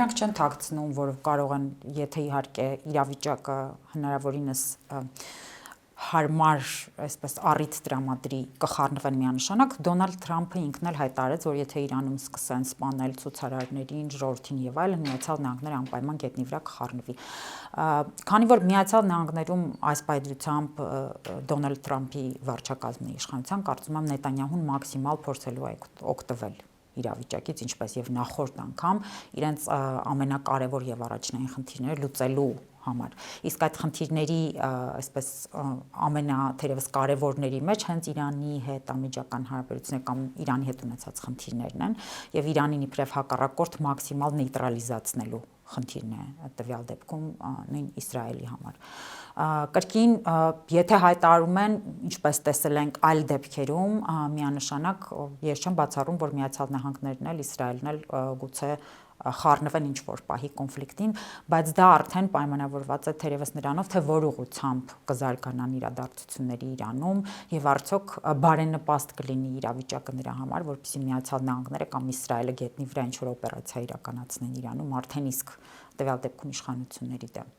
Նրանք չեն թաքցնում, որ կարող են, եթե իհարկե իրավիճակը հնարավորինս հարմար, այսպես առիթ տրամադրի, կխառնվեն միանշանակ, Դոնալդ Թրամփը ինքն էլ հայտարարեց, որ եթե Իրանում սկսեն սպանել ցուցարարներին, ժողովրդին եւ այլն, Միացյալ Նահանգները անպայման գետնի վրա կխառնվի։ Քանի որ Միացյալ Նահանգներում այս պայծրությամբ Դոնալդ Թրամփի վարչակազմի իշխանության, կարծում եմ Նետանյահուն մաքսիմալ փորձելու է օգտվել իրավիճակից, ինչպես եւ նախորդ անգամ իրենց ամենակարևոր եւ առաջնային խնդիրները լուծելու համար։ Իսկ այդ խնդիրների, այսպես ամենաթերևս կարևորների մեջ հենց Իրանի հետ անմիջական հարաբերություններ կամ Իրանի հետ ունեցած խնդիրներն են եւ Իրանին իբրև հակառակորդ մաքսիմալ նեյտրալիզացնելու խնդիրն է տվյալ դեպքում նույն Իսրայելի համար։ Կրկին, եթե հայտարարում են, ինչպես տեսել ենք այլ դեպքերում, միանշանակ ես չեմ բացառում, որ Միացյալ Նահանգներն էլ Իսրայելն էլ գուցե խառնվեն ինչ-որ պահի կոնֆլիկտին, բայց դա արդեն պայմանավորված է թերևս նրանով, թե որ ուղղությամբ կզարգանան իրադարձությունները Իրանում եւ արդյոք բարենպաստ կլինի իրավիճակը նրա համար, որպեսզի Միացյալ Նահանգները կամ Իսրայելը գետնի վրա ինչ-որ օպերացիա իրականացնեն Իրանում, արդեն իսկ տվյալ դեպքում իշխանությունների դեմ։